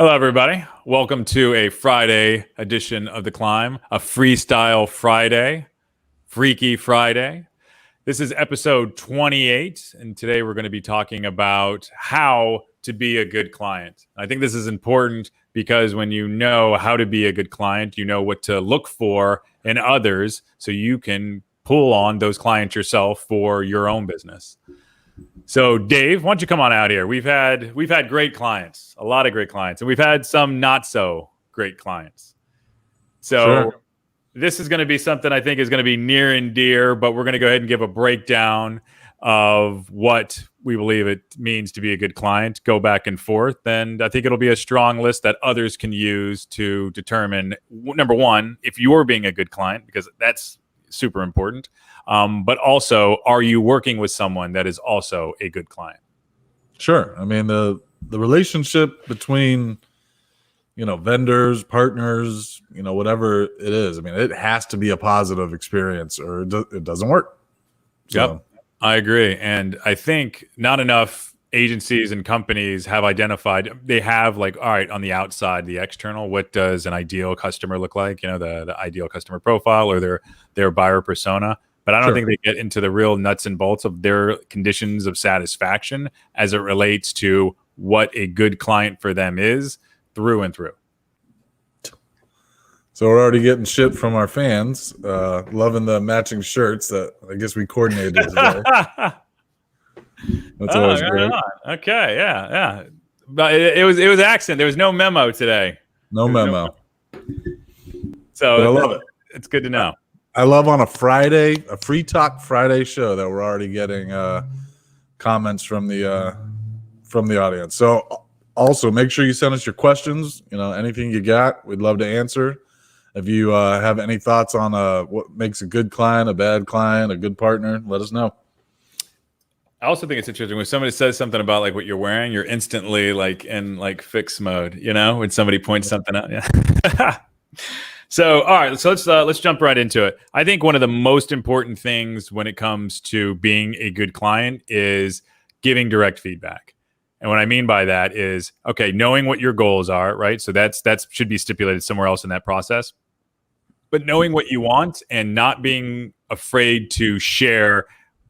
Hello, everybody. Welcome to a Friday edition of The Climb, a freestyle Friday, Freaky Friday. This is episode 28, and today we're going to be talking about how to be a good client. I think this is important because when you know how to be a good client, you know what to look for in others so you can pull on those clients yourself for your own business. So, Dave, why don't you come on out here? We've had great clients, a lot of great clients, and we've had some not so great clients. So, This is going to be something I think is going to be near and dear, but we're going to go ahead and give a breakdown of what we believe it means to be a good client, go back and forth, and I think it'll be a strong list that others can use to determine, number one, if you're being a good client, because that's super important. But also, are you working with someone that is also a good client? Sure. I mean, the relationship between, vendors, partners, whatever it is, I mean, it has to be a positive experience or it doesn't work. So. Yep, I agree. And I think not enough agencies and companies have identified, they have like, all right, on the outside, the external, what does an ideal customer look like? The ideal customer profile or their buyer persona. But I don't think they get into the real nuts and bolts of their conditions of satisfaction as it relates to what a good client for them is through and through. So we're already getting shit from our fans, loving the matching shirts that I guess we coordinated today. That's always great. Okay, yeah. But it was accident. There was no memo today. No memo. So but I love it. It's good to know. I love on a Friday, a Free Talk Friday show that we're already getting comments from the audience. So also make sure you send us your questions. Anything you got, we'd love to answer. If you have any thoughts on what makes a good client, a bad client, a good partner, let us know. I also think it's interesting when somebody says something about like what you're wearing, you're instantly like in like fix mode. When somebody points something out. Yeah. So, all right, so let's jump right into it. I think one of the most important things when it comes to being a good client is giving direct feedback. And what I mean by that is, okay, knowing what your goals are, right? So that should be stipulated somewhere else in that process. But knowing what you want and not being afraid to share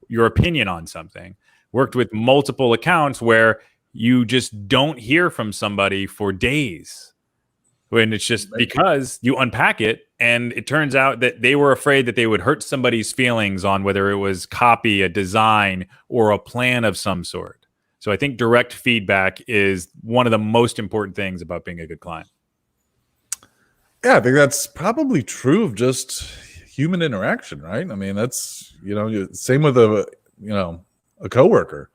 your opinion on something. Worked with multiple accounts where you just don't hear from somebody for days. When it's just because you unpack it and it turns out that they were afraid that they would hurt somebody's feelings on whether it was copy, a design, or a plan of some sort. So I think direct feedback is one of the most important things about being a good client. Yeah, I think that's probably true of just human interaction, right? I mean, that's, same with a coworker.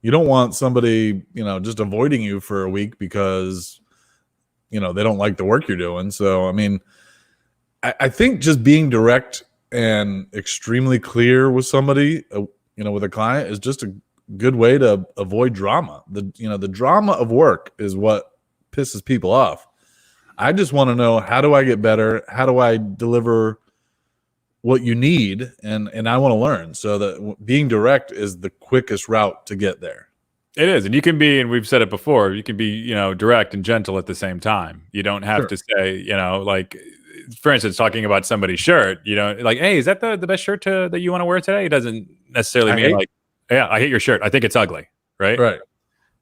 You don't want somebody, just avoiding you for a week because they don't like the work you're doing. So, I mean, I think just being direct and extremely clear with somebody, with a client is just a good way to avoid drama. The drama of work is what pisses people off. I just want to know, how do I get better? How do I deliver what you need? And I want to learn. So that being direct is the quickest route to get there. It is. And you can be, and we've said it before, you can be, direct and gentle at the same time. You don't have to say, like, for instance, talking about somebody's shirt, like, hey, is that the best shirt that you want to wear today? It doesn't necessarily mean like, yeah, I hate your shirt. I think it's ugly. Right. Right.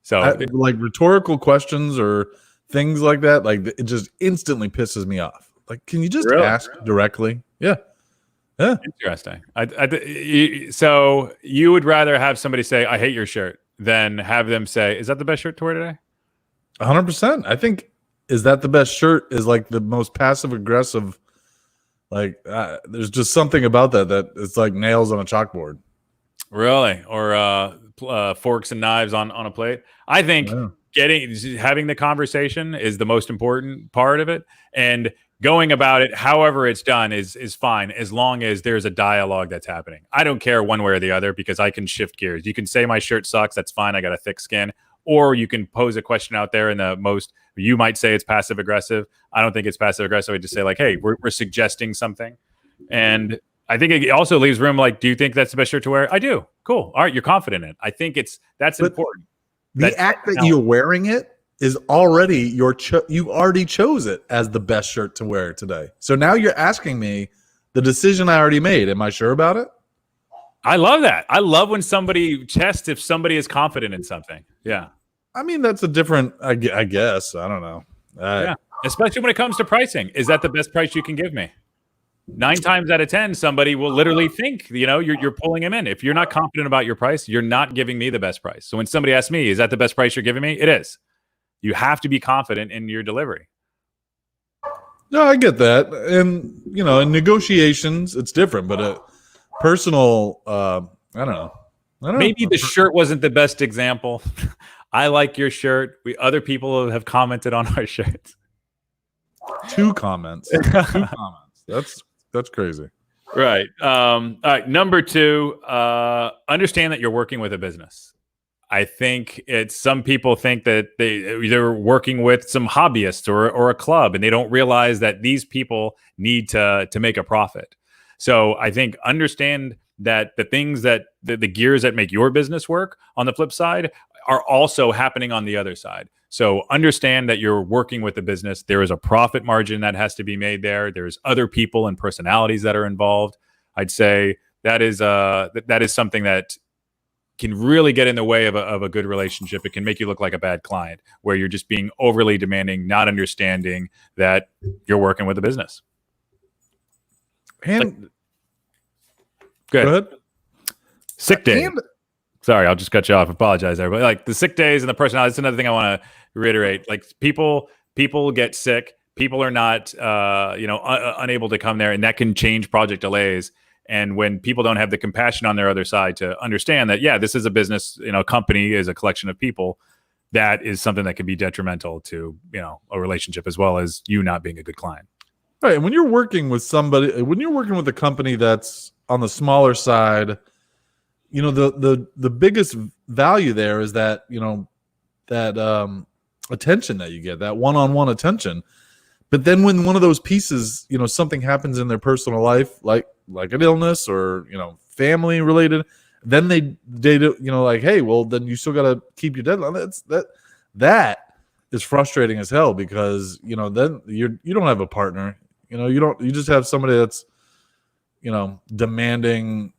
So like rhetorical questions or things like that, like it just instantly pisses me off. Like, can you just ask directly? Yeah. Yeah. Interesting. So you would rather have somebody say, I hate your shirt, than have them say, is that the best shirt to wear today? 100%. I think, is that the best shirt is like the most passive aggressive. Like there's just something about that it's like nails on a chalkboard. Really? Or forks and knives on a plate. I think having the conversation is the most important part of it. And going about it, however it's done, is fine as long as there's a dialogue that's happening. I don't care one way or the other because I can shift gears. You can say my shirt sucks. That's fine. I got a thick skin. Or you can pose a question out there you might say it's passive aggressive. I don't think it's passive aggressive. I just say like, hey, we're suggesting something. And I think it also leaves room like, do you think that's the best shirt to wear? I do. Cool. All right. You're confident in it. I think that's important. The act that you're wearing it is already you already chose it as the best shirt to wear today. So now you're asking me the decision I already made. Am I sure about it? I love that. I love when somebody tests if somebody is confident in something. Yeah. I mean, that's a different, I guess. I don't know. Yeah. Especially when it comes to pricing. Is that the best price you can give me? 9 times out of 10, somebody will literally think, you're pulling them in. If you're not confident about your price, you're not giving me the best price. So when somebody asks me, is that the best price you're giving me? It is. You have to be confident in your delivery. No, I get that. And, in negotiations, it's different. But a personal, I don't know. Maybe the shirt wasn't the best example. I like your shirt. Other people have commented on our shirts. 2 comments. 2 comments. That's crazy. Right. All right. Number 2, understand that you're working with a business. I think some people think that they're working with some hobbyists or a club, and they don't realize that these people need to make a profit. So I think understand that the things that the gears that make your business work on the flip side are also happening on the other side. So understand that you're working with a business. There is a profit margin that has to be made there. There's other people and personalities that are involved. I'd say that is something that can really get in the way of a good relationship. It can make you look like a bad client where you're just being overly demanding, not understanding that you're working with a business. And good. Go ahead. Sick day. Sorry, I'll just cut you off. Apologize, everybody. Like the sick days and the personality. That's another thing I want to reiterate. Like people get sick. People are not, unable to come there, and that can change project delays. And when people don't have the compassion on their other side to understand that, yeah, this is a business, a company is a collection of people, that is something that can be detrimental to, a relationship as well as you not being a good client. Right. And when you're working with a company that's on the smaller side, the biggest value there is that, that attention that you get, that one-on-one attention. But then when one of those pieces, something happens in their personal life, like an illness or, family related, then they do, like, hey, well, then you still got to keep your deadline. That is frustrating as hell because, then you don't have a partner, you just have somebody that's, demanding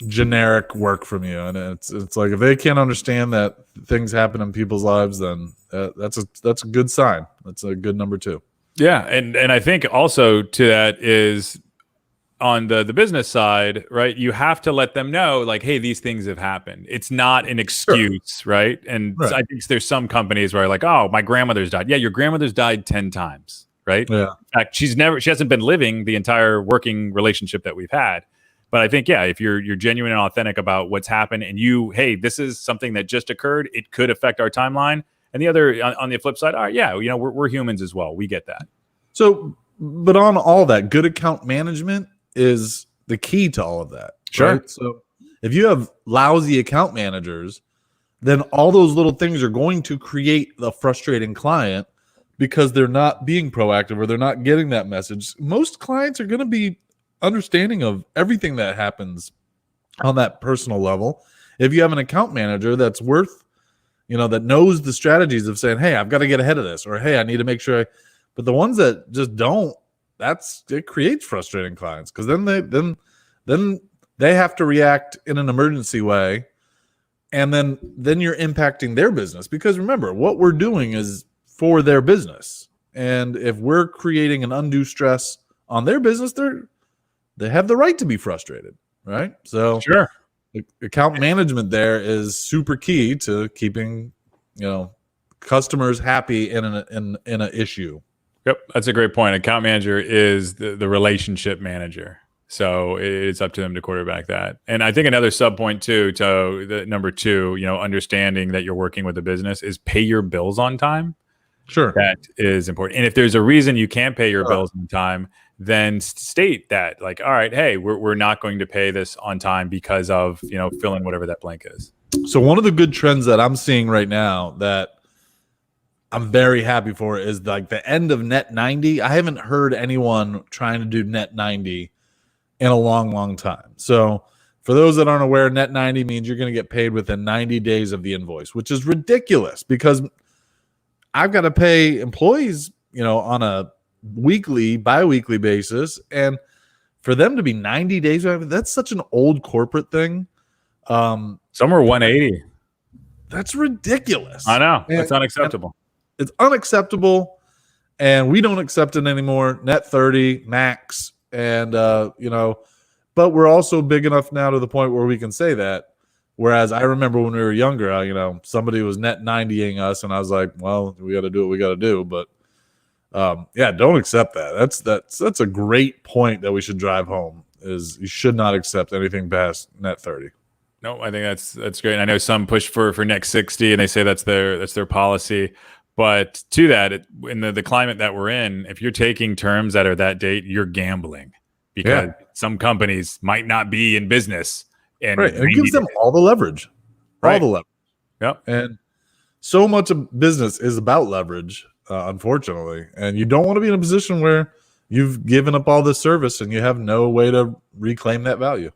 generic work from you. And it's like, if they can't understand that things happen in people's lives, then that's a good sign. That's a good number 2. Yeah. And I think also to that is on the business side, right? You have to let them know like, hey, these things have happened. It's not an excuse, sure. Right? And right. I think there's some companies where like, oh, my grandmother's died. Yeah. Your grandmother's died 10 times, right? Yeah. In fact, she hasn't been living the entire working relationship that we've had. But I think, yeah, if you're genuine and authentic about what's happened and hey, this is something that just occurred, it could affect our timeline. And the other, on the flip side, all right, yeah, we're humans as well. We get that. So, but on all that, good account management is the key to all of that. Sure. Right? So if you have lousy account managers, then all those little things are going to create the frustrating client because they're not being proactive or they're not getting that message. Most clients are going to be understanding of everything that happens on that personal level. If you have an account manager that's worth, that knows the strategies of saying, hey, I've got to get ahead of this, or hey, I need to make sure. But the ones that just don't, it creates frustrating clients because then they have to react in an emergency way, and then you're impacting their business because remember what we're doing is for their business, and if we're creating an undue stress on their business, they have the right to be frustrated, right? So sure. Account management there is super key to keeping, customers happy in an issue. Yep, that's a great point. Account manager is the relationship manager, so it's up to them to quarterback that. And I think another sub point too, to the number 2, understanding that you're working with a business is pay your bills on time. Sure, that is important. And if there's a reason you can't pay your bills on time, then state that, like, all right, hey, we're not going to pay this on time because of, fill in whatever that blank is. So one of the good trends that I'm seeing right now that I'm very happy for is like the end of net 90. I haven't heard anyone trying to do net 90 in a long, long time. So for those that aren't aware, net 90 means you're going to get paid within 90 days of the invoice, which is ridiculous because I've got to pay employees, on a weekly, bi-weekly basis. And for them to be 90 days, that's such an old corporate thing. Some are 180. That's ridiculous. I know. It's unacceptable. It's unacceptable. And we don't accept it anymore. Net 30 max. And, but we're also big enough now to the point where we can say that. Whereas I remember when we were younger, somebody was net 90ing us, and I was like, well, we got to do what we got to do. But don't accept that. That's a great point that we should drive home. Is you should not accept anything past net 30. No, I think that's great. I know some push for net 60, and they say that's their policy. But to that, in the climate that we're in, if you're taking terms that are that date, you're gambling because some companies might not be in business. And it gives them all the leverage. All the leverage. Yep. And so much of business is about leverage, unfortunately. And you don't want to be in a position where you've given up all this service and you have no way to reclaim that value.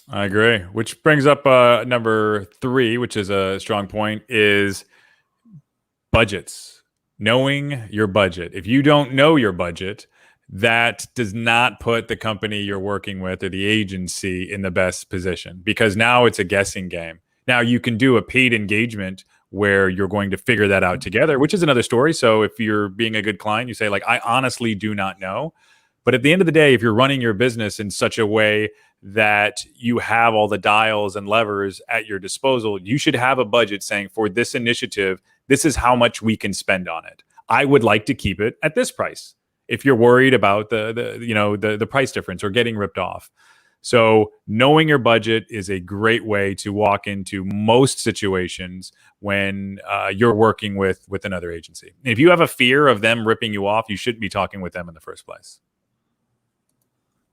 I agree. Which brings up number 3, which is a strong point, is budgets. Knowing your budget. If you don't know your budget, that does not put the company you're working with or the agency in the best position, because now it's a guessing game. Now you can do a paid engagement where you're going to figure that out together, which is another story. So if you're being a good client, you say like, I honestly do not know. But at the end of the day, if you're running your business in such a way that you have all the dials and levers at your disposal, you should have a budget saying, for this initiative, this is how much we can spend on it. I would like to keep it at this price. If you're worried about the price difference or getting ripped off. So knowing your budget is a great way to walk into most situations when you're working with another agency. And if you have a fear of them ripping you off, you shouldn't be talking with them in the first place.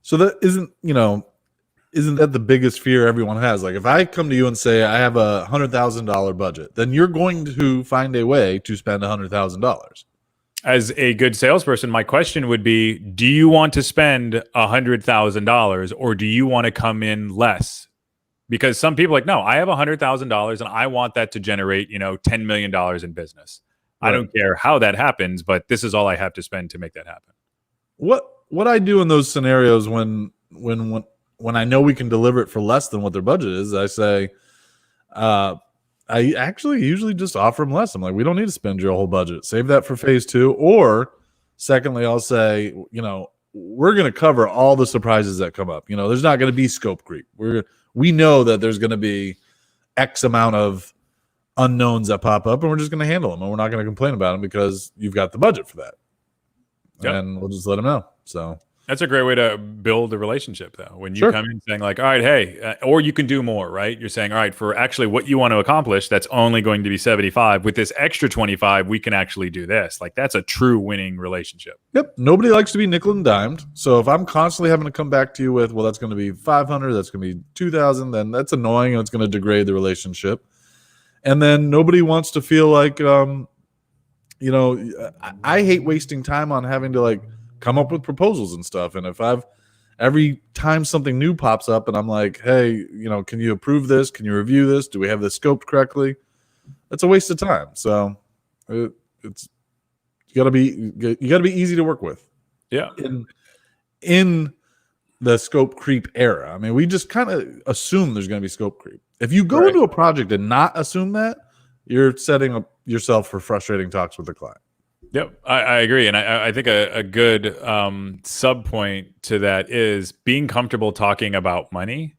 So that isn't that the biggest fear everyone has? Like if I come to you and say I have a $100,000 budget, then you're going to find a way to spend $100,000. As a good salesperson, my question would be, do you want to spend $100,000 or do you want to come in less? Because some people are like, no, I have $100,000 and I want that to generate, $10 million in business. Right. I don't care how that happens, but this is all I have to spend to make that happen. What I do in those scenarios when I know we can deliver it for less than what their budget is, I say, I actually usually just offer them less. I'm like, we don't need to spend your whole budget. Save that for phase 2. Or secondly, I'll say, we're going to cover all the surprises that come up. There's not going to be scope creep. We know that there's going to be X amount of unknowns that pop up, and we're just going to handle them. And we're not going to complain about them because you've got the budget for that. Yep. And we'll just let them know. So that's a great way to build a relationship, though. When you come in saying like, all right, hey, or you can do more, right? You're saying, all right, for actually what you want to accomplish, that's only going to be 75. With this extra 25, we can actually do this. Like that's a true winning relationship. Yep. Nobody likes to be nickel and dimed. So if I'm constantly having to come back to you with, well, that's going to be 500, that's going to be 2,000, then that's annoying and it's going to degrade the relationship. And then nobody wants to feel like, I hate wasting time on having to like come up with proposals and stuff. And if every time something new pops up and I'm like, hey, can you approve this? Can you review this? Do we have this scoped correctly? That's a waste of time. So it's you gotta be easy to work with. Yeah. In the scope creep era. I mean, we just kind of assume there's going to be scope creep. If you go into a project and not assume that, you're setting up yourself for frustrating talks with the client. Yep, I agree. And I think a good sub point to that is being comfortable talking about money.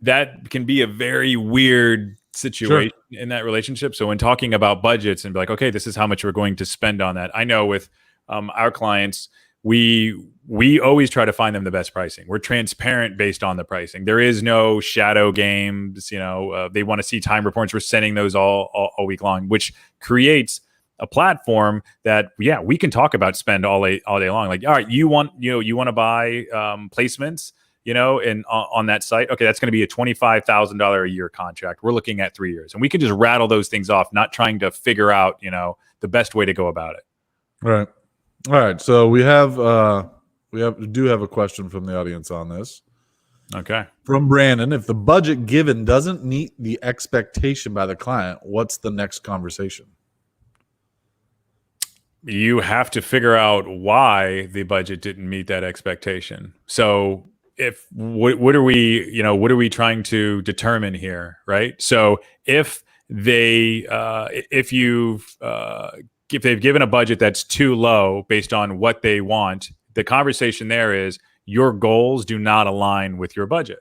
That can be a very weird situation in that relationship. So when talking about budgets and be like, okay, this is how much we're going to spend on that. I know with our clients, we always try to find them the best pricing. We're transparent based on the pricing. There is no shadow games. They want to see time reports. We're sending those all week long, which creates a platform that we can talk about spend all day long. Like, all right, you want to buy placements, and on that site. Okay, that's going to be a $25,000 a year contract. We're looking at 3 years, and we can just rattle those things off, not trying to figure out the best way to go about it. Right. All right. So we do have a question from the audience on this. Okay. From Brandon, if the budget given doesn't meet the expectation by the client, what's the next conversation? you have to figure out why the budget didn't meet that expectation. So if what are we, what are we trying to determine here, right? So if they if they've given a budget that's too low based on what they want, the conversation there is your goals do not align with your budget.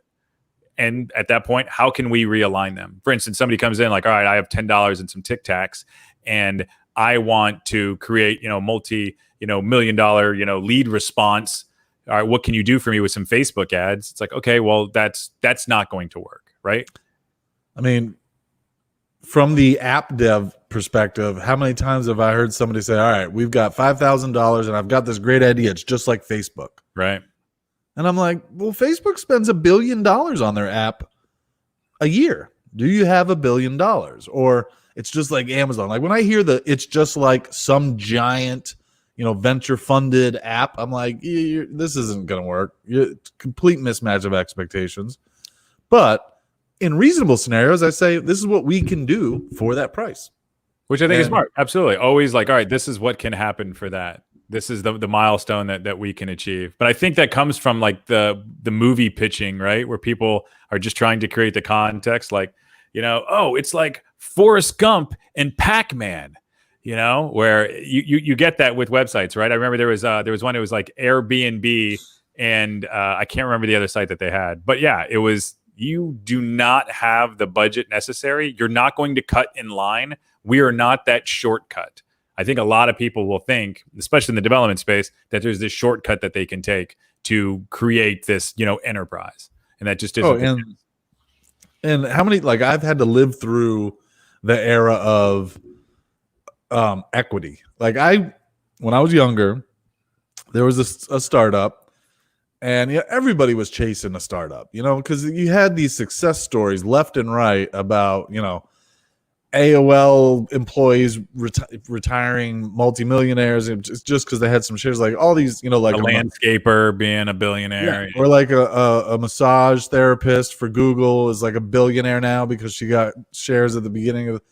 And at that point, how can we realign them? For instance, somebody comes in like, all right, I have $10 and some Tic Tacs, and I want to create, multi-million dollar, lead response. All right, what can you do for me with some Facebook ads? It's like, okay, well, that's not going to work, right? I mean, from the app dev perspective, how many times have I heard somebody say, all right, we've got $5,000 and I've got this great idea. It's just like Facebook. Right. And I'm like, well, Facebook spends $1 billion on their app a year. Do you have $1 billion? Or it's just like Amazon. Like when I hear it's just like some giant, venture funded app, I'm like, this isn't going to work. Complete mismatch of expectations. But in reasonable scenarios, I say this is what we can do for that price. Which I think is smart. Absolutely. Always like, all right, this is what can happen for that. This is the milestone that we can achieve. But I think that comes from like the movie pitching, right? Where people are just trying to create the context like, it's like Forrest Gump and Pac-Man, where you get that with websites, right? I remember there was one, it was like Airbnb, and I can't remember the other site that they had. But yeah, it was, you do not have the budget necessary. You're not going to cut in line. We are not that shortcut. I think a lot of people will think, especially in the development space, that there's this shortcut that they can take to create this, enterprise. And that just isn't. And how many, like I've had to live through the era of equity. Like when I was younger, there was a startup, and everybody was chasing a startup, because you had these success stories left and right about, AOL employees retiring multimillionaires just because they had some shares, like all these, like a landscaper being a billionaire, or like a massage therapist for Google is like a billionaire now because she got shares at the beginning of.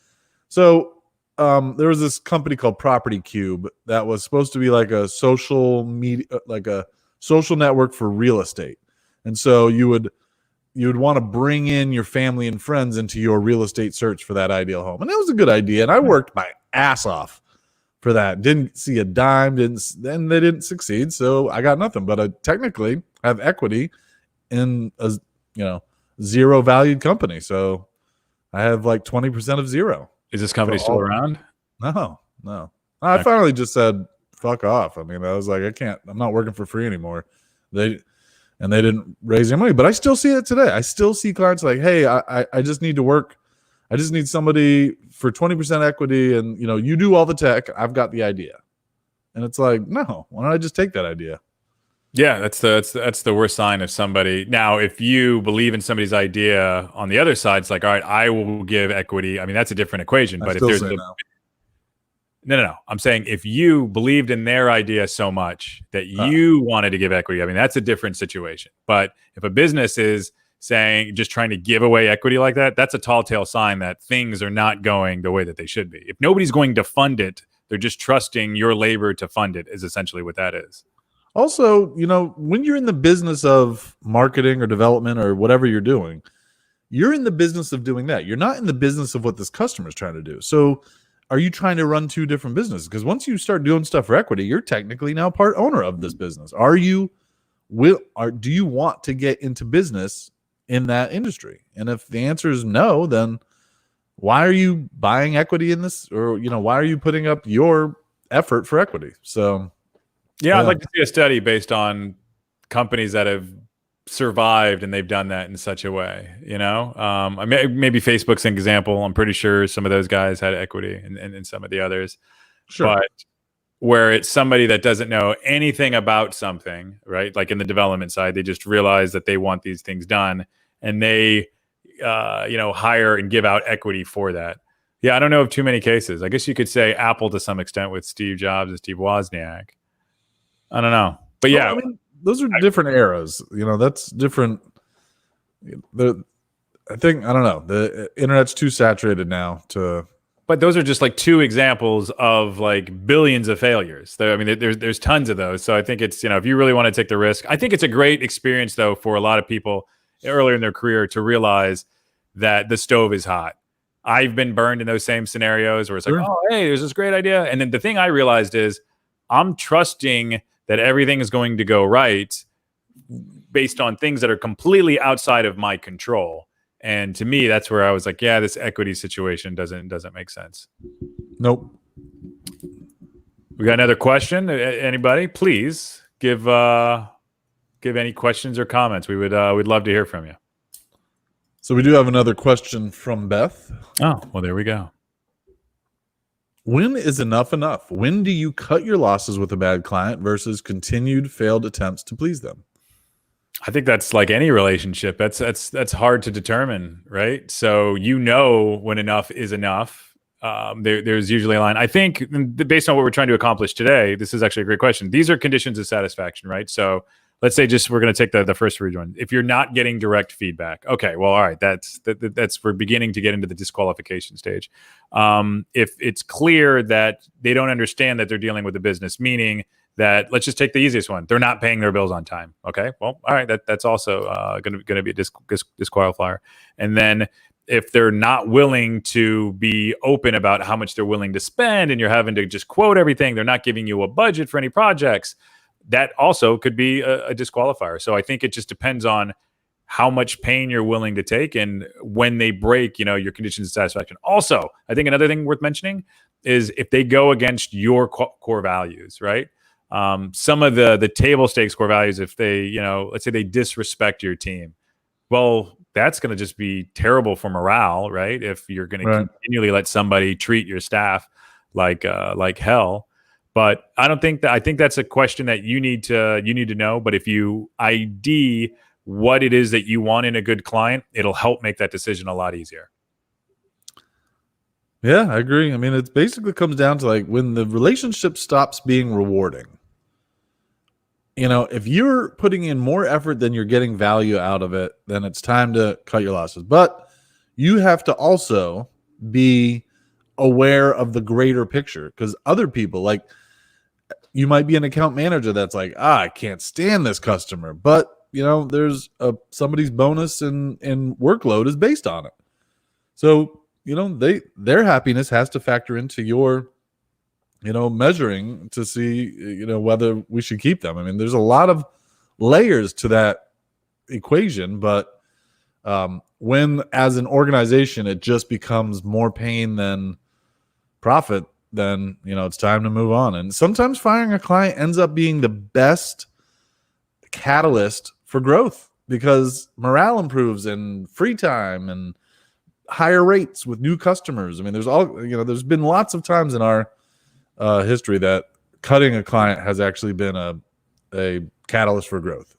So there was this company called Property Cube that was supposed to be like a social media, like a social network for real estate, and so you would want to bring in your family and friends into your real estate search for that ideal home. And that was a good idea. And I worked my ass off for that. Didn't see a dime, then they didn't succeed. So I got nothing, but I technically have equity in a, zero valued company. So I have like 20% of zero. Is this company still around? No. I finally just said, fuck off. I mean, I was like, I'm not working for free anymore. And they didn't raise any money, but I still see it today. I still see clients like, hey, I just need to work. I just need somebody for 20% equity, and you do all the tech. I've got the idea. And it's like, no, why don't I just take that idea? Yeah, that's the worst sign of somebody. Now, if you believe in somebody's idea on the other side, it's like, all right, I will give equity. I mean, that's a different equation. But if there's No. I'm saying if you believed in their idea so much that you wanted to give equity, I mean, that's a different situation. But if a business is saying, just trying to give away equity like that, that's a tall tale sign that things are not going the way that they should be. If nobody's going to fund it, they're just trusting your labor to fund it, is essentially what that is. Also, when you're in the business of marketing or development or whatever you're doing, you're in the business of doing that. You're not in the business of what this customer is trying to do. So are you trying to run two different businesses? Because once you start doing stuff for equity, you're technically now part owner of this business. Do you want to get into business in that industry? And if the answer is no, then why are you buying equity in this? Or, why are you putting up your effort for equity? So, yeah, I'd like to see a study based on companies that have survived and they've done that in such a way, maybe Facebook's an example. I'm pretty sure some of those guys had equity and some of the others. Sure. But where it's somebody that doesn't know anything about something, right? Like in the development side, they just realize that they want these things done, and they hire and give out equity for that. Yeah, I don't know of too many cases. I guess you could say Apple to some extent with Steve Jobs and Steve Wozniak. I don't know. But yeah, well, I mean, those are different eras. That's different. I don't know. The internet's too saturated now to But those are just like two examples of like billions of failures. I mean, there's tons of those. So I think it's, if you really want to take the risk, I think it's a great experience though for a lot of people earlier in their career to realize that the stove is hot. I've been burned in those same scenarios where it's like, oh, hey, there's this great idea. And then the thing I realized is I'm trusting that everything is going to go right based on things that are completely outside of my control. And to me, that's where I was like, yeah, this equity situation doesn't make sense. Nope. We got another question. Anybody, please give any questions or comments. We'd love to hear from you. So we do have another question from Beth. Oh, well, there we go. When is enough enough? When do you cut your losses with a bad client versus continued failed attempts to please them? I think that's like any relationship. That's hard to determine, right? So when enough is enough. There's usually a line. I think based on what we're trying to accomplish today, this is actually a great question. These are conditions of satisfaction, right? So let's say we're going to take the first one. If you're not getting direct feedback, okay, well, all right, that's we're beginning to get into the disqualification stage. If it's clear that they don't understand that they're dealing with a business, meaning that, let's just take the easiest one. They're not paying their bills on time. Okay, well, all right, that's also going to be a disqualifier. And then if they're not willing to be open about how much they're willing to spend, and you're having to just quote everything, they're not giving you a budget for any projects, that also could be a disqualifier. So I think it just depends on how much pain you're willing to take, and when they break, your conditions of satisfaction. Also, I think another thing worth mentioning is if they go against your core values, right? Some of the table stakes core values, if they, let's say they disrespect your team, well, that's going to just be terrible for morale, right? If you're going to continually let somebody treat your staff like hell. But I think that's a question that you need to know. But if you ID what it is that you want in a good client, it'll help make that decision a lot easier. Yeah, I agree. I mean, it basically comes down to like when the relationship stops being rewarding. If you're putting in more effort than you're getting value out of it, then it's time to cut your losses. But you have to also be aware of the greater picture, because other people, like, you might be an account manager that's like, I can't stand this customer, but there's somebody's bonus and workload is based on it. So, their happiness has to factor into your, measuring to see, whether we should keep them. I mean, there's a lot of layers to that equation, but when as an organization, it just becomes more pain than profit, then, it's time to move on. And sometimes firing a client ends up being the best catalyst for growth, because morale improves and free time and higher rates with new customers. I mean, there's been lots of times in our history that cutting a client has actually been a catalyst for growth.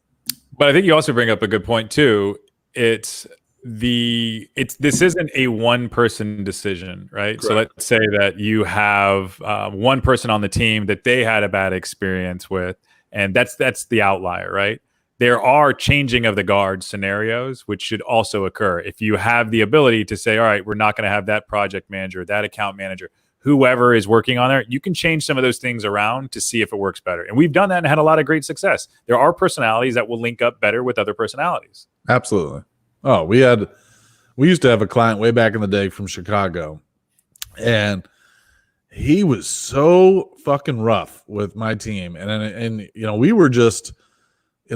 But I think you also bring up a good point too. This isn't a one person decision, right? Correct. So let's say that you have one person on the team that they had a bad experience with, and that's the outlier, right? There are changing of the guard scenarios, which should also occur. If you have the ability to say, all right, we're not going to have that project manager, that account manager, whoever is working on there, you can change some of those things around to see if it works better. And we've done that and had a lot of great success. There are personalities that will link up better with other personalities. Absolutely. Oh, we used to have a client way back in the day from Chicago, and he was so fucking rough with my team. And we were just,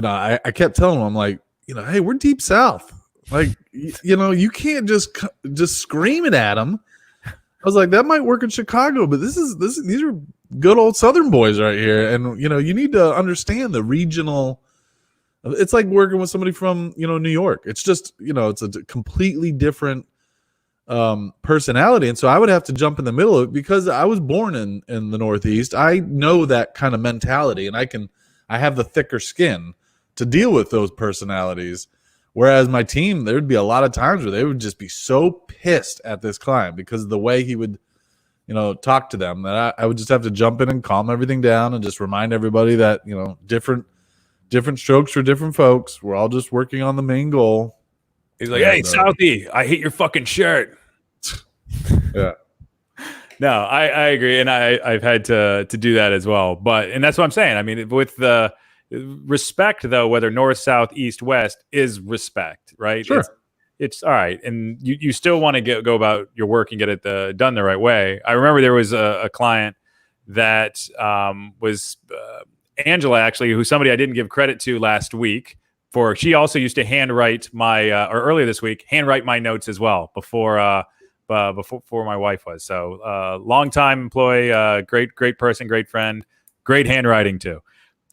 I kept telling him, I'm like, hey, we're deep South. Like, you can't just scream it at him. I was like, that might work in Chicago, but these are good old Southern boys right here. And, you need to understand the regional. It's like working with somebody from, New York. It's just, it's a completely different personality. And so I would have to jump in the middle of it, because I was born in the Northeast. I know that kind of mentality, and I have the thicker skin to deal with those personalities. Whereas my team, there would be a lot of times where they would just be so pissed at this client because of the way he would, talk to them, that I would just have to jump in and calm everything down and just remind everybody that, different strokes for different folks. We're all just working on the main goal. He's like, hey, Southie, I hate your fucking shirt. Yeah. No, I agree, and I've had to do that as well. And that's what I'm saying. I mean, with the respect, though, whether north, south, east, west is respect, right? Sure. It's all right, and you still want to go about your work and get it done the right way. I remember there was a client that was Angela, actually, who somebody I didn't give credit to last week. She also used to handwrite or earlier this week, handwrite my notes as well before my wife was. So longtime employee, great person, great friend, great handwriting too.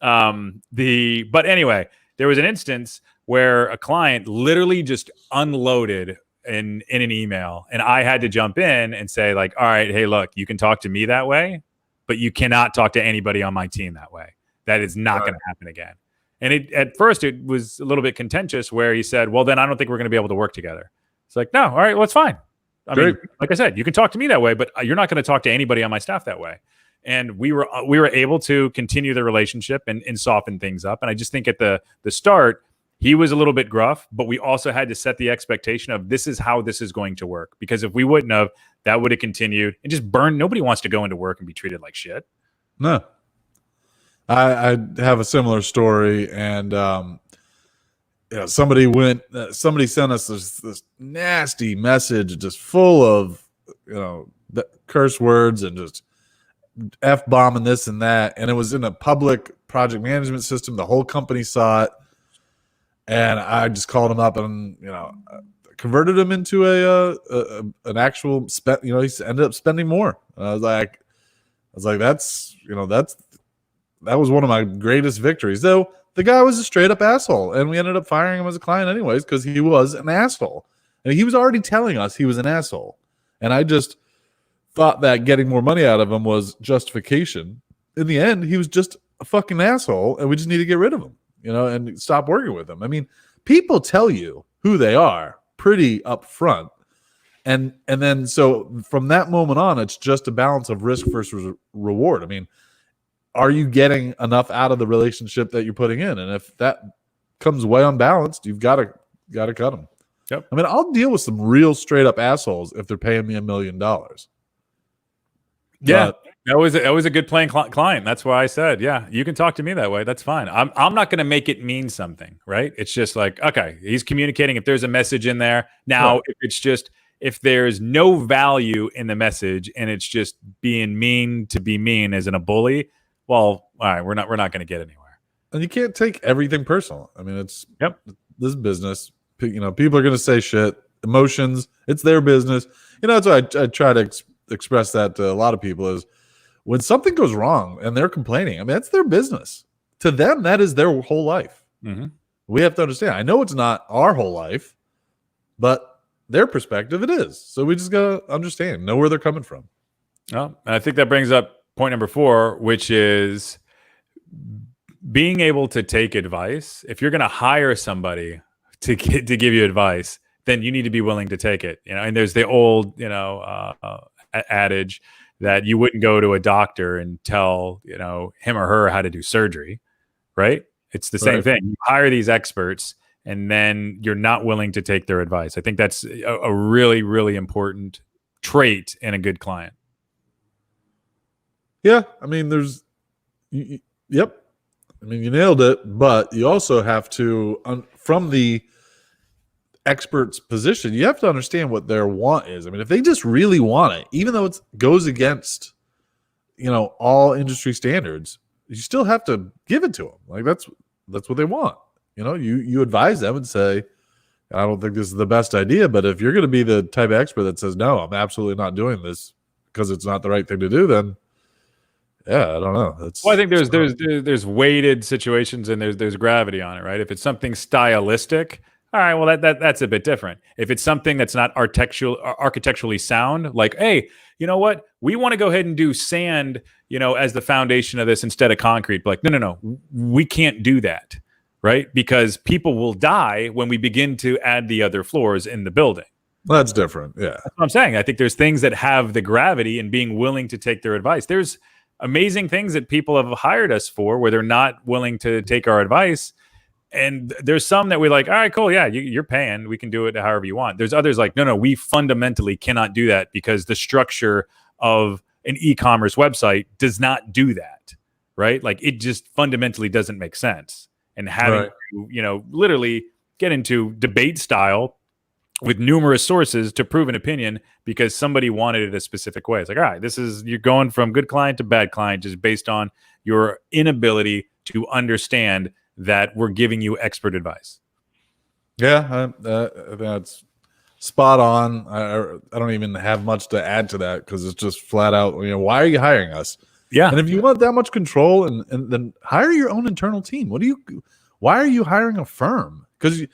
But anyway, there was an instance where a client literally just unloaded in an email, and I had to jump in and say, like, all right, hey, look, you can talk to me that way, but you cannot talk to anybody on my team that way. That is not going to happen again. And at first it was a little bit contentious where he said, well, then I don't think we're going to be able to work together. It's like, no, all right, well, it's fine. I mean, like I said, you can talk to me that way, but you're not going to talk to anybody on my staff that way. And we were able to continue the relationship and soften things up. And I just think at the start, he was a little bit gruff, but we also had to set the expectation of this is how this is going to work. Because if we wouldn't have, that would have continued and just burned. Nobody wants to go into work and be treated like shit. No. I have a similar story, and somebody sent us this nasty message, just full of the curse words and just F-bomb and this and that, and it was in a public project management system. The whole company saw it, and I just called him up and converted him into an actual spend. He ended up spending more. And I was like, that was one of my greatest victories. Though the guy was a straight up asshole, and we ended up firing him as a client anyways because he was an asshole, and he was already telling us he was an asshole. And I just thought that getting more money out of him was justification. In the end, he was just a fucking asshole, and we just need to get rid of him, and stop working with him. I mean, people tell you who they are pretty upfront. And then so from that moment on, it's just a balance of risk versus reward. I mean, are you getting enough out of the relationship that you're putting in? And if that comes way unbalanced, you've got to cut them. Yep. I mean, I'll deal with some real straight up assholes if they're paying me $1 million. Yeah, that was a good playing client. That's why I said, yeah, you can talk to me that way. That's fine. I'm not going to make it mean something, right? It's just like, okay, he's communicating. If there's a message in there now, if there's no value in the message and it's just being mean to be mean as in a bully, well, all right, we're not going to get anywhere. And you can't take everything personal. I mean, this is business. People are going to say shit, emotions. It's their business. That's why I try to express that to a lot of people is when something goes wrong and they're complaining. I mean, that's their business. To them, that is their whole life. Mm-hmm. We have to understand. I know it's not our whole life, but their perspective it is. So we just got to understand, know where they're coming from. Well, and I think that brings up point number 4, which is being able to take advice. If you're going to hire somebody to give you advice, then you need to be willing to take it. And there's the old, adage that you wouldn't go to a doctor and tell, him or her how to do surgery, right? It's the same thing. You hire these experts and then you're not willing to take their advice. I think that's a really, really important trait in a good client. Yeah, I mean, yep. I mean, you nailed it, but you also have to, from the expert's position, you have to understand what their want is. I mean, if they just really want it, even though it goes against, all industry standards, you still have to give it to them. Like that's what they want. You advise them and say, I don't think this is the best idea, but if you're going to be the type of expert that says, no, I'm absolutely not doing this because it's not the right thing to do, then yeah, I don't know. I think there's weighted situations and there's gravity on it, right? If it's something stylistic, all right, well that's a bit different. If it's something that's not architecturally sound, like, hey, you know what? We want to go ahead and do sand, as the foundation of this instead of concrete. But like, no, we can't do that, right? Because people will die when we begin to add the other floors in the building. That's different. Yeah, that's what I'm saying. I think there's things that have the gravity and being willing to take their advice. There's amazing things that people have hired us for where they're not willing to take our advice. And there's some that we're like, all right, cool. Yeah, you're paying. We can do it however you want. There's others like, no, we fundamentally cannot do that because the structure of an e-commerce website does not do that, right? Like it just fundamentally doesn't make sense. And having to, literally get into debate style with numerous sources to prove an opinion because somebody wanted it a specific way. It's like, all right, you're going from good client to bad client just based on your inability to understand that we're giving you expert advice. Yeah, I think that's spot on. I don't even have much to add to that because it's just flat out, why are you hiring us? Yeah. And if you want that much control, and then hire your own internal team. Why are you hiring a firm? Because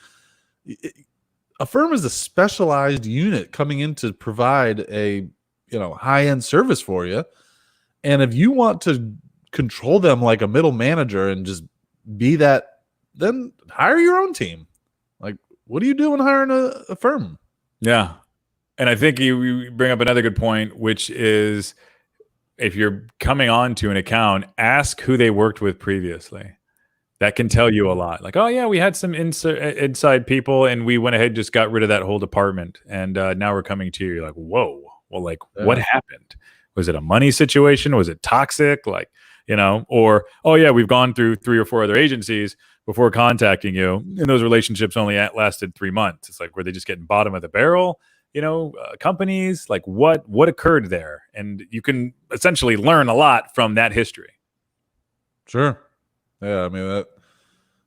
a firm is a specialized unit coming in to provide a high-end service for you. And if you want to control them like a middle manager and just be that, then hire your own team. Like, what are you doing hiring a firm? Yeah. And I think you bring up another good point, which is if you're coming on to an account, ask who they worked with previously. That can tell you a lot. Like, oh yeah, we had some inside people and we went ahead and just got rid of that whole department. And now we're coming to you. You're like, whoa, well, like what happened? Was it a money situation? Was it toxic? Like, or, oh yeah, we've gone through 3 or 4 other agencies before contacting you. And those relationships only lasted 3 months. It's like, were they just getting bottom of the barrel? Companies, like what occurred there? And you can essentially learn a lot from that history. Sure. Yeah, I mean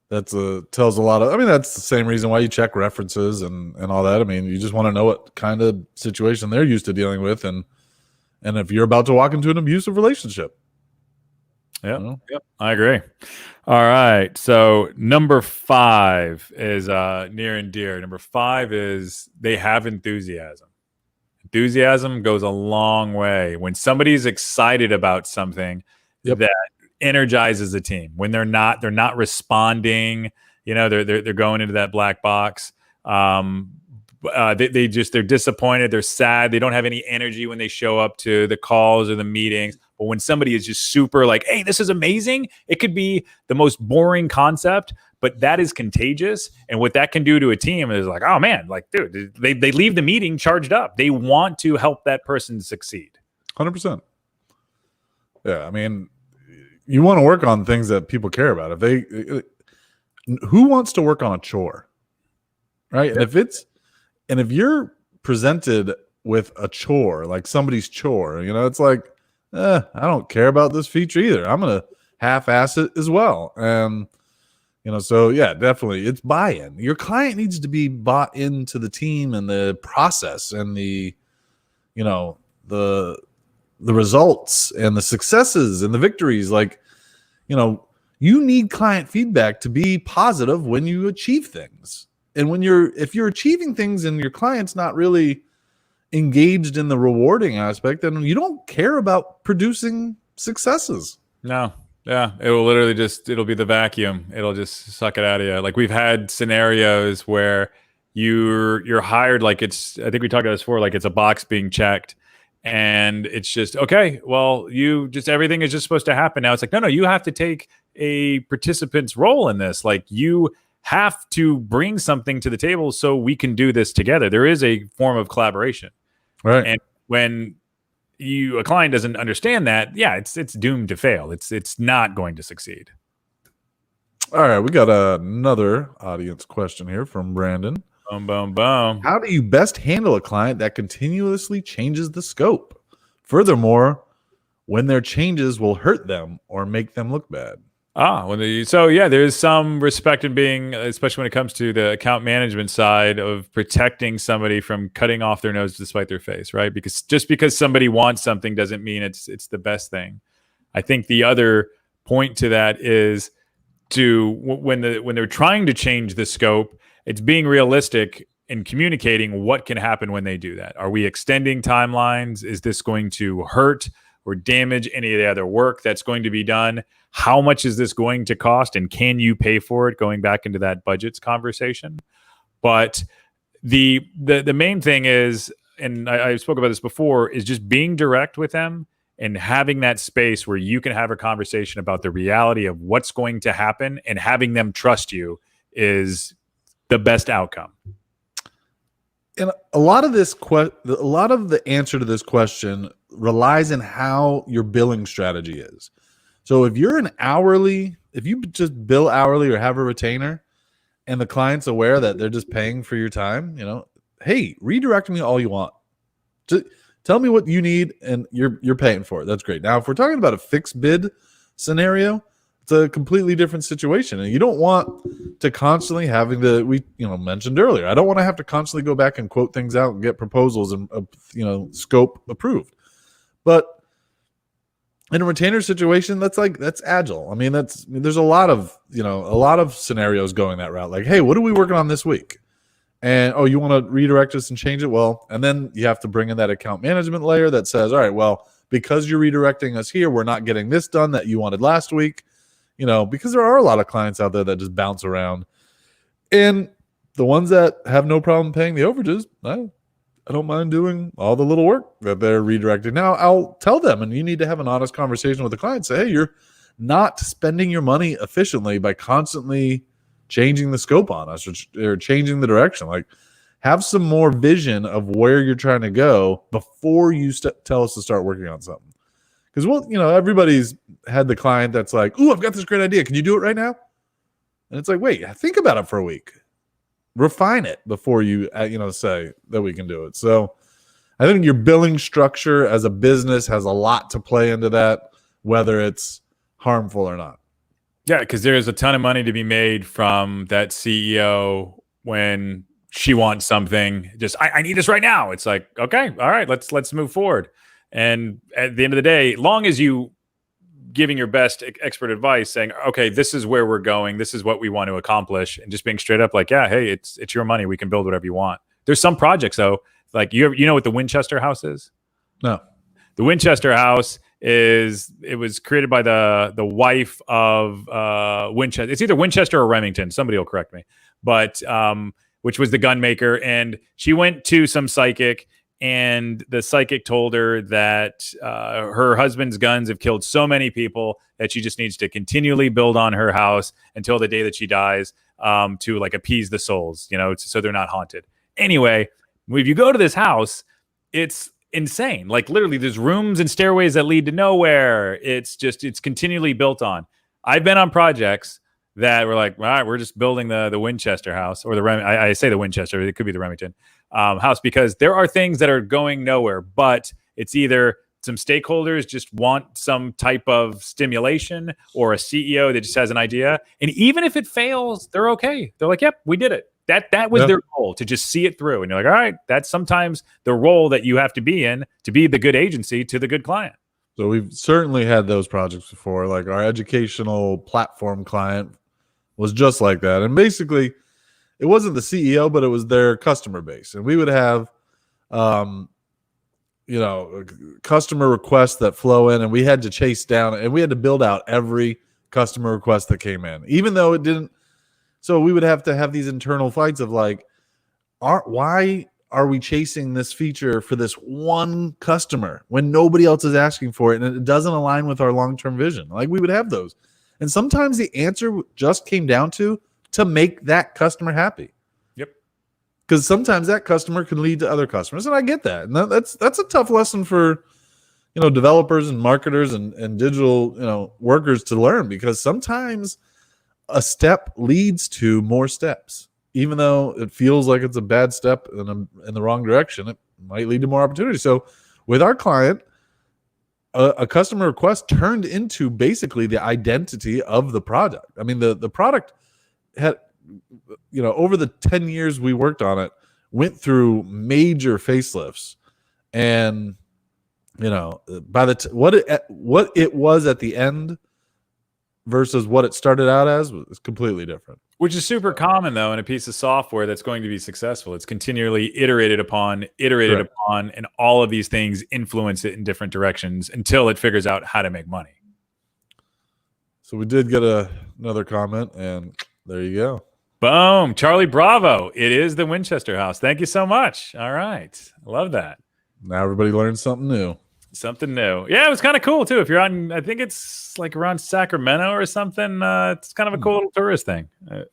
that's tells a lot of. I mean, that's the same reason why you check references and all that. I mean, you just want to know what kind of situation they're used to dealing with, and if you're about to walk into an abusive relationship. Yep, I agree. All right, so number 5 is near and dear. Number 5 is they have enthusiasm. Enthusiasm goes a long way. When somebody's excited about something, that energizes the team. When they're not responding, they're going into that black box. They're disappointed, they're sad, they don't have any energy when they show up to the calls or the meetings. But when somebody is just super like, hey, this is amazing, it could be the most boring concept, but that is contagious. And what that can do to a team is like, oh man, like, dude, they leave the meeting charged up. They want to help that person succeed. 100%. Yeah, I mean, you want to work on things that people care about. Who wants to work on a chore, right? Yep. And if you're presented with a chore, like somebody's chore, it's like, I don't care about this feature either. I'm gonna half-ass it as well. And so yeah, definitely, it's buy-in. Your client needs to be bought into the team and the process and the results and the successes and the victories. Like, you need client feedback to be positive when you achieve things. And if you're achieving things and your client's not really engaged in the rewarding aspect, then you don't care about producing successes. No. Yeah. It will literally it'll be the vacuum. It'll just suck it out of you. Like we've had scenarios where you're hired, like I think we talked about this before, like it's a box being checked. And it's just, okay, well, everything is just supposed to happen now. It's like, no, you have to take a participant's role in this. Like you have to bring something to the table so we can do this together. There is a form of collaboration. Right. And when a client doesn't understand that, yeah, it's doomed to fail. It's not going to succeed. All right. We got another audience question here from Brandon. Boom, boom, boom. How do you best handle a client that continuously changes the scope? Furthermore, when their changes will hurt them or make them look bad. There's some respect in being, especially when it comes to the account management side of protecting somebody from cutting off their nose to spite their face, right? Because just because somebody wants something doesn't mean it's the best thing. I think the other point to that is when they're trying to change the scope, it's being realistic and communicating what can happen when they do that. Are we extending timelines? Is this going to hurt or damage any of the other work that's going to be done? How much is this going to cost? And can you pay for it? Going back into that budgets conversation. But the main thing is, and I spoke about this before, is just being direct with them and having that space where you can have a conversation about the reality of what's going to happen, and having them trust you is the best outcome. And a lot of the answer to this question relies in how your billing strategy is. So if you just bill hourly or have a retainer, and the client's aware that they're just paying for your time, hey, redirect me all you want. Just tell me what you need, and you're paying for it. That's great. Now, if we're talking about a fixed bid scenario, it's a completely different situation, and you don't want to constantly having to. We mentioned earlier, I don't want to have to constantly go back and quote things out and get proposals and scope approved. But in a retainer situation, that's agile. I mean, there's a lot of scenarios going that route. Like, hey, what are we working on this week? And you want to redirect us and change it? Well, and then you have to bring in that account management layer that says, all right, well, because you're redirecting us here, we're not getting this done that you wanted last week. Because there are a lot of clients out there that just bounce around. And the ones that have no problem paying the overages, I don't mind doing all the little work that they're redirecting. Now, I'll tell them, and you need to have an honest conversation with the client. Say, hey, you're not spending your money efficiently by constantly changing the scope on us or changing the direction. Like, have some more vision of where you're trying to go before you tell us to start working on something. Because, everybody's had the client that's like, ooh, I've got this great idea. Can you do it right now? And it's like, wait, think about it for a week. Refine it before you, say that we can do it. So I think your billing structure as a business has a lot to play into that, whether it's harmful or not. Yeah, because there's a ton of money to be made from that CEO when she wants something. Just, I need this right now. It's like, okay, all right, let's move forward. And at the end of the day, long as you giving your best expert advice, saying, okay, this is where we're going, this is what we want to accomplish, and just being straight up like, yeah, hey, it's your money, we can build whatever you want. There's some projects though, like you know what the Winchester House is? No. The Winchester House it was created by the wife of Winchester. It's either Winchester or Remington, somebody will correct me, but which was the gun maker. And she went to some psychic, and the psychic told her that her husband's guns have killed so many people that she just needs to continually build on her house until the day that she dies, to like appease the souls, so they're not haunted. Anyway, if you go to this house, it's insane. Like, literally, there's rooms and stairways that lead to nowhere. It's continually built on. I've been on projects that were like, all right, we're just building the Winchester House, or I say the Winchester, it could be the Remington house, because there are things that are going nowhere, but it's either some stakeholders just want some type of stimulation, or a CEO that just has an idea. And even if it fails, they're okay. They're like, yep, we did it. That was their goal, to just see it through. And you're like, all right, that's sometimes the role that you have to be in to be the good agency to the good client. So we've certainly had those projects before. Like, our educational platform client was just like that. And basically, it wasn't the CEO, but it was their customer base. And we would have, customer requests that flow in, and we had to chase down, and we had to build out every customer request that came in, even though it didn't. So we would have to have these internal fights of like, why are we chasing this feature for this one customer when nobody else is asking for it and it doesn't align with our long-term vision? Like, we would have those. And sometimes the answer just came down to make that customer happy. Yep. Because sometimes that customer can lead to other customers. And I get that. And that's a tough lesson for, developers and marketers and digital, workers to learn, because sometimes a step leads to more steps. Even though it feels like it's a bad step in the wrong direction, it might lead to more opportunity. So with our client, a customer request turned into basically the identity of the product. I mean, the product had, over the 10 years we worked on it, went through major facelifts, and by what it was at the end versus what it started out as was completely different. Which is super common, though, in a piece of software that's going to be successful. It's continually iterated upon, and all of these things influence it in different directions until it figures out how to make money. So we did get another comment, and there you go. Boom. Charlie Bravo. It is the Winchester House. Thank you so much. All right. I love that. Now everybody learned something new. Something new. Yeah, it was kind of cool, too. If you're on, I think it's like around Sacramento or something. It's kind of a cool little tourist thing. All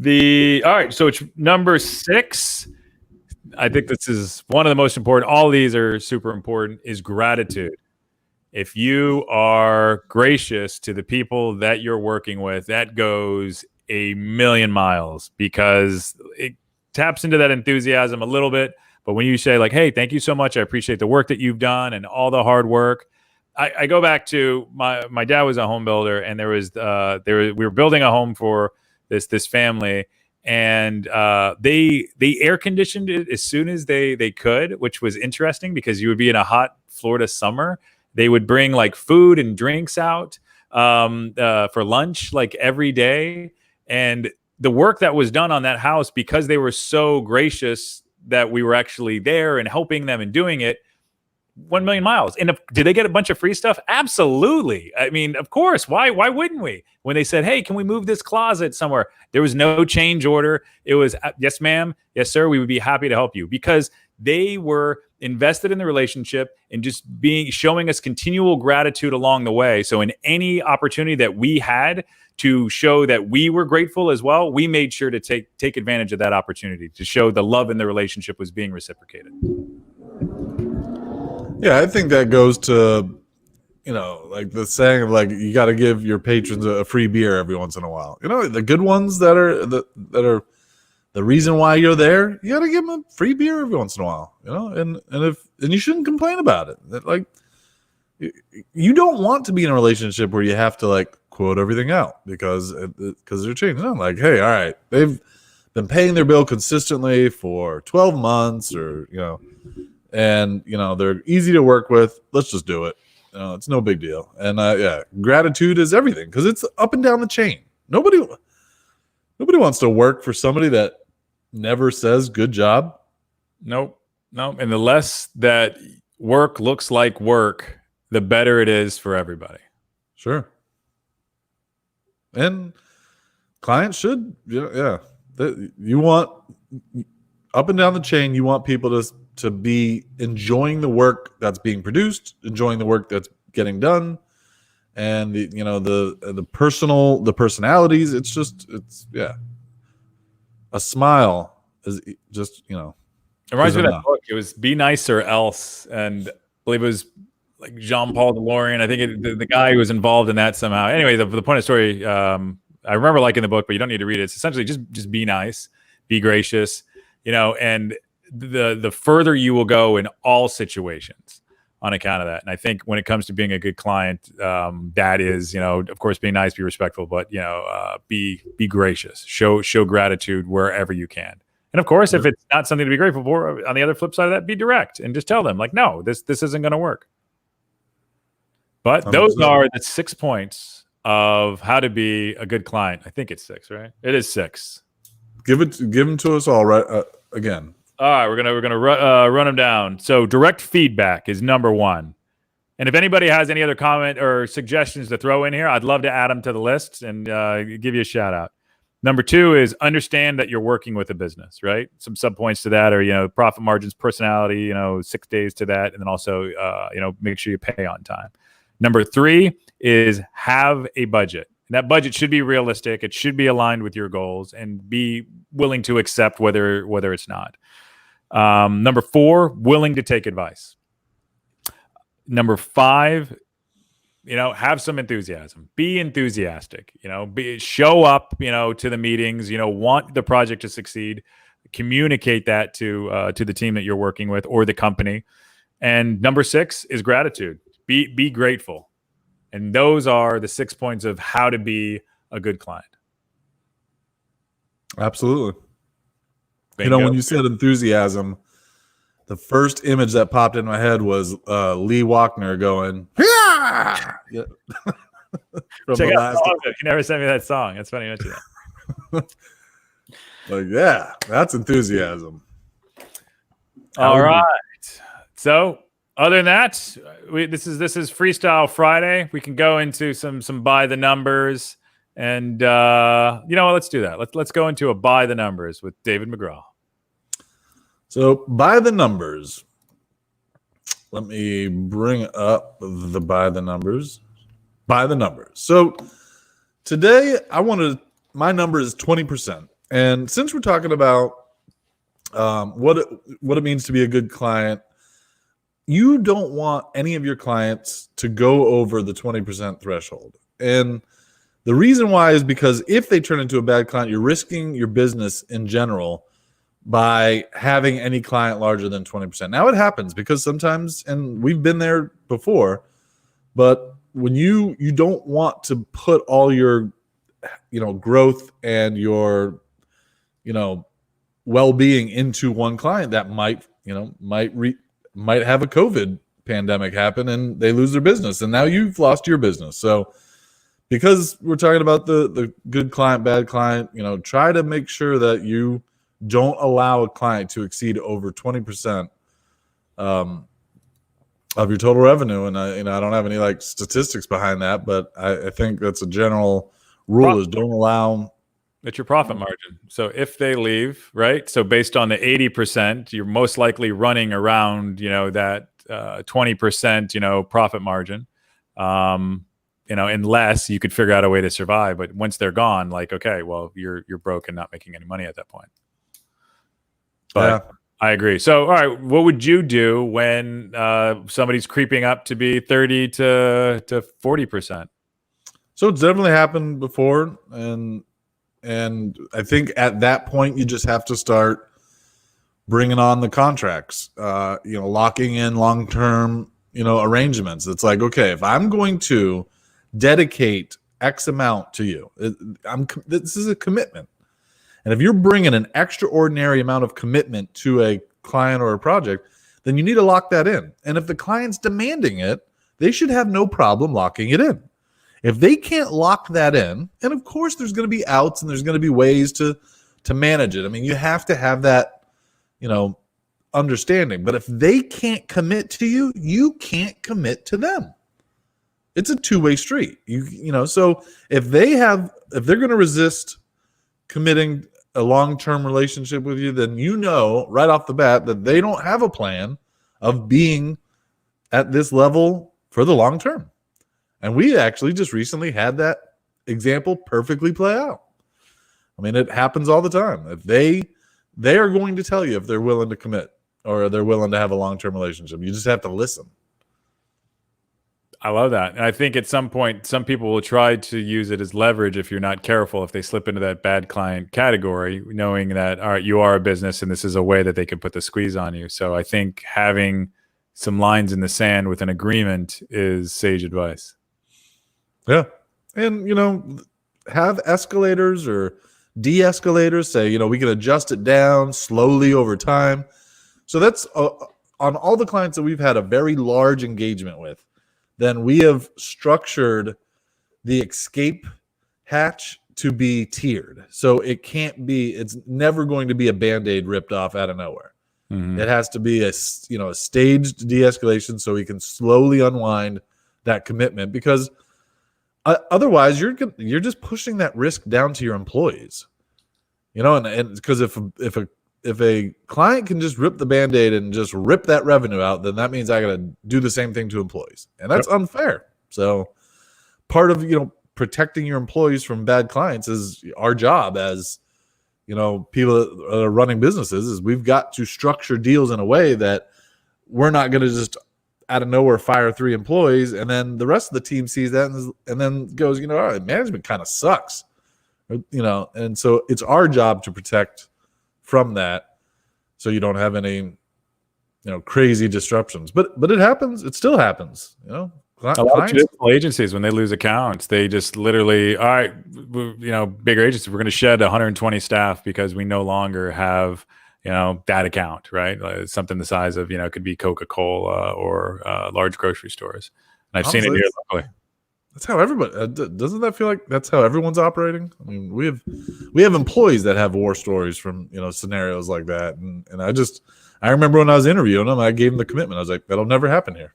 right, so it's number 6. I think this is one of the most important. All these are super important, is gratitude. If you are gracious to the people that you're working with, that goes a million miles because it taps into that enthusiasm a little bit. But when you say like, hey, thank you so much. I appreciate the work that you've done and all the hard work. I go back to my dad was a home builder, and we were building a home for this family, and they air conditioned it as soon as they could, which was interesting because you would be in a hot Florida summer. They would bring like food and drinks out for lunch like every day, and the work that was done on that house, because they were so gracious that we were actually there and helping them and doing it, 1 million miles. And did they get a bunch of free stuff? Absolutely. I mean, of course. Why wouldn't we? When they said, hey, can we move this closet somewhere? There was no change order. It was, yes, ma'am. Yes, sir. We would be happy to help you, because they were invested in the relationship and just showing us continual gratitude along the way. So in any opportunity that we had to show that we were grateful as well, we made sure to take advantage of that opportunity to show the love in the relationship was being reciprocated. Yeah, I think that goes to, like the saying of like, you got to give your patrons a free beer every once in a while. The good ones that are the reason why you're there, you got to give them a free beer every once in a while. And you shouldn't complain about it. Like, you don't want to be in a relationship where you have to like quote everything out because they're changing. Like, hey, all right, they've been paying their bill consistently for 12 months, or and they're easy to work with. Let's just do it. It's no big deal. And gratitude is everything, because it's up and down the chain. Nobody wants to work for somebody that never says good job. Nope. And the less that work looks like work, the better it is for everybody. Sure. And clients should, you want up and down the chain, you want people to be enjoying the work that's being produced, enjoying the work that's getting done, and the personalities. It's a smile is just It reminds me of that book. It was Be Nice or Else, and I believe it was like Jean-Paul DeLorean. I think the guy who was involved in that somehow. Anyway, the point of the story, I remember liking the book, but you don't need to read it. It's essentially just be nice, be gracious, and the further you will go in all situations on account of that. And I think when it comes to being a good client, that is, of course, being nice, be respectful, but be gracious, show gratitude wherever you can. And of course, if it's not something to be grateful for, on the other flip side of that, be direct and just tell them like, no, this isn't going to work. But 100%. Those are the 6 points of how to be a good client. I think it's 6, right? It is 6. Give them to us all right again. All right, we're gonna run them down. So direct feedback is number 1. And if anybody has any other comment or suggestions to throw in here, I'd love to add them to the list and give you a shout out. Number 2 is understand that you're working with a business, right? Some subpoints to that are, profit margins, personality, 6 days to that. And then also, make sure you pay on time. Number 3 is have a budget. And that budget should be realistic. It should be aligned with your goals and be willing to accept whether it's not. Number 4, willing to take advice. Number 5, have some enthusiasm. Be enthusiastic. Show up. To the meetings. Want the project to succeed. Communicate that to the team that you're working with or the company. And number 6 is gratitude. Be grateful. And those are the 6 points of how to be a good client. Absolutely. Bingo. When you said enthusiasm, the first image that popped in my head was Lee Walkner going, yeah! Check out the song. You never sent me that song. That's funny you mentioned that. Like, yeah, that's enthusiasm. All right. So other than that, this is Freestyle Friday. We can go into some by the numbers, and let's do that. Let's go into a by the numbers with David McGraw. So by the numbers, let me bring up the by the numbers. By the numbers. So today my number is 20%, and since we're talking about what it means to be a good client. You don't want any of your clients to go over the 20% threshold. And the reason why is because if they turn into a bad client, you're risking your business in general by having any client larger than 20%. Now it happens because sometimes, and we've been there before, but when you don't want to put all your, growth and your, well-being into one client that might have a COVID pandemic happen and they lose their business, and now you've lost your business. So because we're talking about the good client, bad client, try to make sure that you don't allow a client to exceed over 20% of your total revenue. And I don't have any like statistics behind that, but I think that's a general rule is don't allow. It's your profit margin. So if they leave, right? So based on the 80%, you're most likely running around, that 20%, profit margin. Unless you could figure out a way to survive. But once they're gone, like, okay, well, you're broke and not making any money at that point. But yeah. I agree. So, all right, what would you do when somebody's creeping up to be 30 to 40%? So it's definitely happened before, and I think at that point you just have to start bringing on the contracts, locking in long-term, arrangements. It's like, okay, if I'm going to dedicate X amount to you, this is a commitment. And if you're bringing an extraordinary amount of commitment to a client or a project, then you need to lock that in. And if the client's demanding it, they should have no problem locking it in. If they can't lock that in, and of course there's going to be outs and there's going to be ways to manage it. I mean, you have to have that, understanding. But if they can't commit to you, you can't commit to them. It's a two-way street. So if they're going to resist committing a long-term relationship with you, then right off the bat that they don't have a plan of being at this level for the long term. And we actually just recently had that example perfectly play out. I mean, it happens all the time. If they are going to tell you if they're willing to commit or they're willing to have a long-term relationship. You just have to listen. I love that. And I think at some point, some people will try to use it as leverage if you're not careful, if they slip into that bad client category, knowing that, all right, you are a business and this is a way that they can put the squeeze on you. So I think having some lines in the sand with an agreement is sage advice. Yeah. And, have escalators or de-escalators, say, we can adjust it down slowly over time. So that's on all the clients that we've had a very large engagement with. Then we have structured the escape hatch to be tiered. So it's never going to be a Band-Aid ripped off out of nowhere. Mm-hmm. It has to be a staged de-escalation so we can slowly unwind that commitment, because otherwise you're just pushing that risk down to your employees. And because if a client can just rip the Band-Aid and just rip that revenue out, then that means I got to do the same thing to employees. And that's unfair. So part of, protecting your employees from bad clients is our job as, people that are running businesses, is we've got to structure deals in a way that we're not going to just out of nowhere fire 3 employees. And then the rest of the team sees that and then goes, all right, management kind of sucks, and so it's our job to protect from that, so you don't have any, crazy disruptions. But it happens. It still happens. A lot of traditional agencies, when they lose accounts, they just literally, all right, bigger agencies, we're going to shed 120 staff because we no longer have, that account, right? Something the size of, it could be Coca-Cola or large grocery stores. And I've seen it here locally. That's how everybody doesn't that feel like that's how everyone's operating? I mean, we have employees that have war stories from scenarios like that, and I remember when I was interviewing them, I gave them the commitment. I was like, that'll never happen here.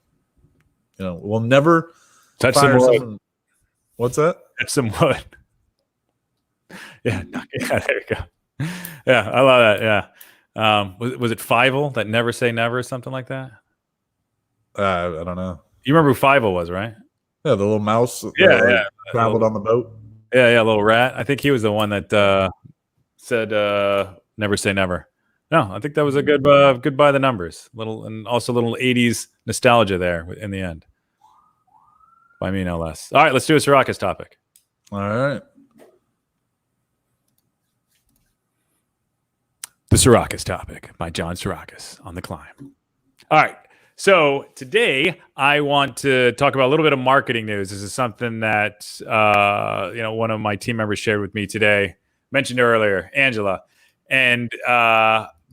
We'll never touch some wood. What's that? Touch some wood. Yeah, there you go. Yeah, I love that. Yeah, was it Fievel, that never say never, or something like that? I don't know. You remember who Fievel was, right? Yeah, the little mouse traveled on the boat. Yeah, little rat. I think he was the one that said never say never. No, I think that was a good good by the numbers. Little and also a little 80s nostalgia there in the end. By me no less. All right, let's do a Sirakas topic. All right. The Sirakas topic by Jon Sirakas on The Climb. All right. So today I want to talk about a little bit of marketing news. This is something that one of my team members shared with me today, mentioned earlier, Angela. And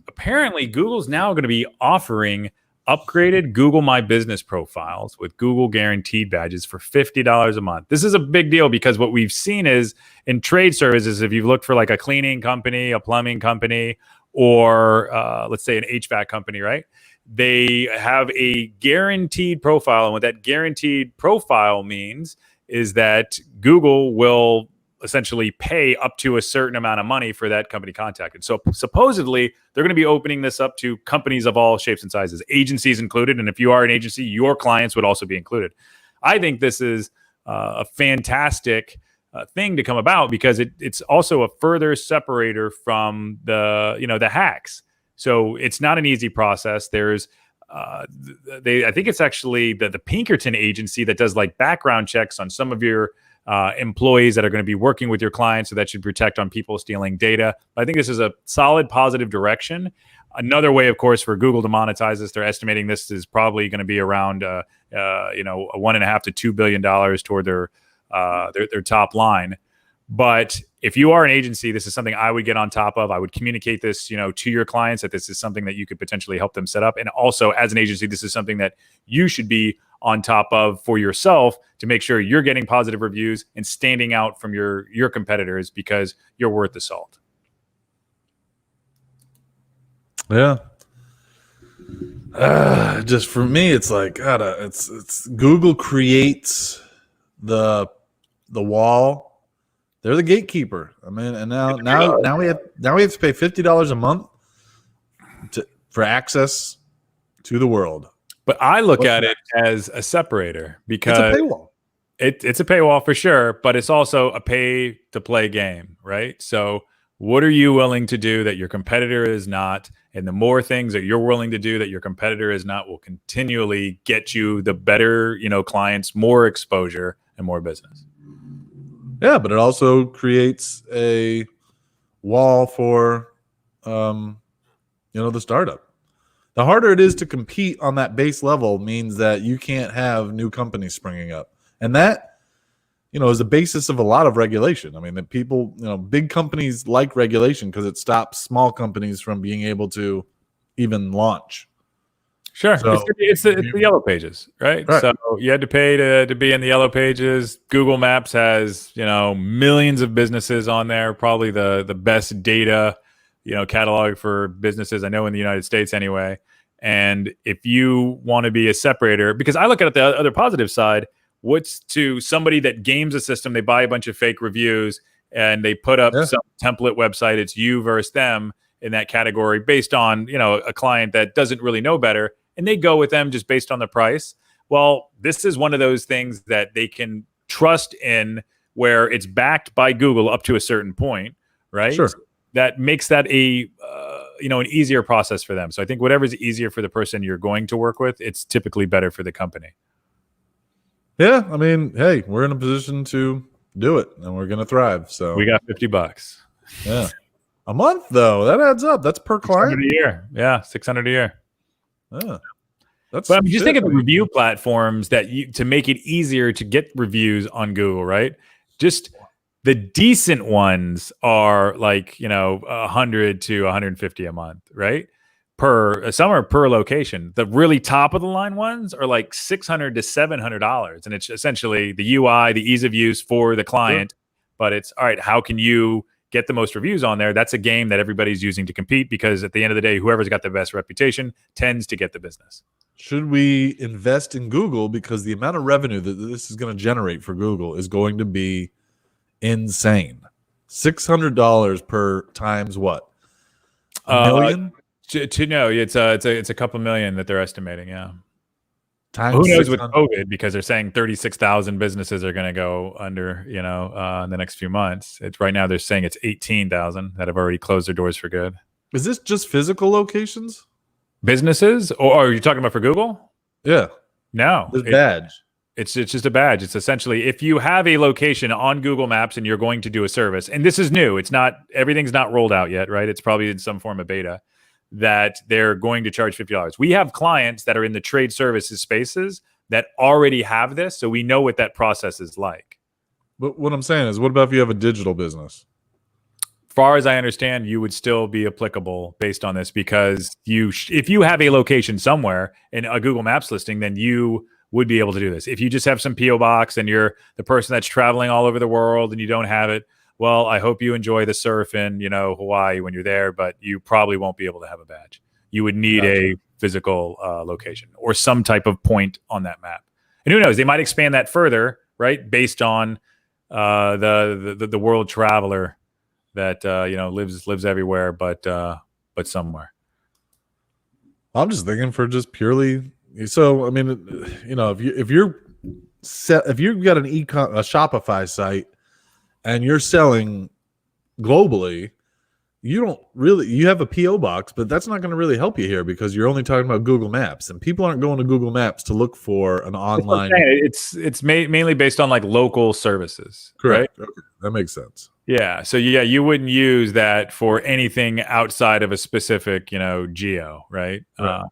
apparently Google's now going to be offering upgraded Google My Business profiles with Google Guaranteed badges for $50 a month. This is a big deal because what we've seen is in trade services, if you've looked for like a cleaning company, a plumbing company, or let's say an HVAC company, right? They have a guaranteed profile. And what that guaranteed profile means is that Google will essentially pay up to a certain amount of money for that company contacted. So supposedly they're going to be opening this up to companies of all shapes and sizes, agencies included. And if you are an agency, your clients would also be included. I think this is a fantastic thing to come about because it's also a further separator from the hacks. So it's not an easy process. There's I think it's actually the Pinkerton agency that does like background checks on some of your employees that are going to be working with your clients. So that should protect on people stealing data. I think this is a solid positive direction. Another way, of course, for Google to monetize this, they're estimating this is probably going to be around $1.5 to $2 billion toward their top line. But if you are an agency, this is something I would get on top of. I would communicate this, to your clients that this is something that you could potentially help them set up. And also, as an agency, this is something that you should be on top of for yourself to make sure you're getting positive reviews and standing out from your competitors because you're worth the salt. Yeah. Just for me, it's like God. It's Google creates the wall. They're the gatekeeper. I mean, and now we have to pay $50 a month for access to the world. But I look at it as a separator because it's a paywall. It's a paywall for sure, but it's also a pay to play game, right? So what are you willing to do that your competitor is not? And the more things that you're willing to do that your competitor is not will continually get you the better, clients, more exposure and more business. Yeah, but it also creates a wall for, the startup. The harder it is to compete on that base level means that you can't have new companies springing up. And that, is the basis of a lot of regulation. I mean, that people, big companies like regulation because it stops small companies from being able to even launch. Sure. So, it's the yellow pages, right? So you had to pay to be in the yellow pages. Google Maps has, millions of businesses on there, probably the best data, catalog for businesses I know in the United States anyway. And if you want to be a separator, because I look at the other positive side, what's to somebody that games a system, they buy a bunch of fake reviews and they put up some template website, it's you versus them in that category based on, a client that doesn't really know better. And they go with them just based on the price. Well, this is one of those things that they can trust in where it's backed by Google up to a certain point, right? Sure. That makes that an easier process for them. So I think whatever's easier for the person you're going to work with, it's typically better for the company. Yeah. I mean, hey, we're in a position to do it and we're going to thrive. So we got $50. Yeah. A month though, that adds up. That's per client. $600 a year. Yeah. $600 a year. Yeah. But I mean, just think of the review platforms to make it easier to get reviews on Google, right? Just the decent ones are like, 100 to 150 a month, right? Some are per location. The really top of the line ones are like $600 to $700. And it's essentially the UI, the ease of use for the client. Sure. But it's all right. How can you get the most reviews on there? That's a game that everybody's using to compete because at the end of the day, whoever's got the best reputation tends to get the business. Should we invest in Google because the amount of revenue that this is going to generate for Google is going to be insane? $600 per times what? A million? No, it's a couple million that they're estimating. Yeah. Times who knows with COVID because they're saying 36,000 businesses are going to go under, in the next few months. It's right now they're saying it's 18,000 that have already closed their doors for good. Is this just physical locations? Businesses, or are you talking about for Google? Yeah. No, This badge. it's just a badge. It's essentially if you have a location on Google Maps and you're going to do a service, and this is new. It's not everything's not rolled out yet, right? It's probably in some form of beta that they're going to charge $50. We have clients that are in the trade services spaces that already have this, so we know what that process is like. But what I'm saying is, what about if you have a digital business? Far as I understand, you would still be applicable based on this because if you have a location somewhere in a Google Maps listing, then you would be able to do this. If you just have some PO box and you're the person that's traveling all over the world and you don't have it, well, I hope you enjoy the surf in Hawaii when you're there, but you probably won't be able to have a badge. You would need a physical location or some type of point on that map. And who knows? They might expand that further, right? Based on the world traveler that lives everywhere, but somewhere. I'm just thinking for just purely. So I mean, if you've got a Shopify site and you're selling globally, you have a PO box, but that's not going to really help you here because you're only talking about Google Maps, and people aren't going to Google Maps to look for an online. It's mainly based on like local services. Correct. Right? Okay. That makes sense. Yeah. So you wouldn't use that for anything outside of a specific, geo, right? Right.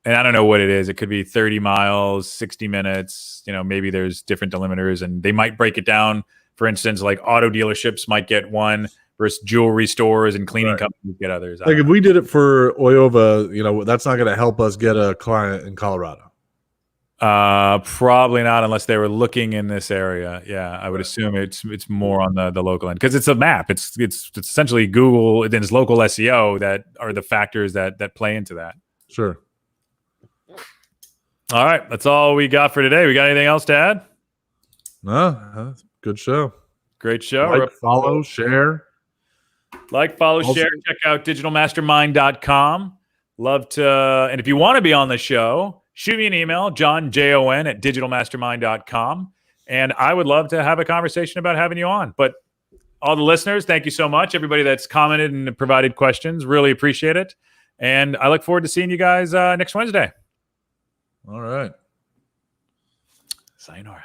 And I don't know what it is. It could be 30 miles, 60 minutes. Maybe there's different delimiters, and they might break it down. For instance, like auto dealerships might get one versus jewelry stores and cleaning companies get others. Like if we did it for Oyova, that's not going to help us get a client in Colorado. Probably not unless they were looking in this area. Yeah, I would assume it's more on the local end because it's a map. It's essentially Google, then it's local SEO that are the factors that play into that. Sure. All right, that's all we got for today. We got anything else to add? No, good show. Great show. Like, follow, share. Like, follow, share. Check out digitalmastermind.com. Love to, and if you want to be on the show, shoot me an email, Jon, Jon, at digitalmastermind.com. And I would love to have a conversation about having you on. But all the listeners, thank you so much. Everybody that's commented and provided questions, really appreciate it. And I look forward to seeing you guys next Wednesday. All right. Sayonara.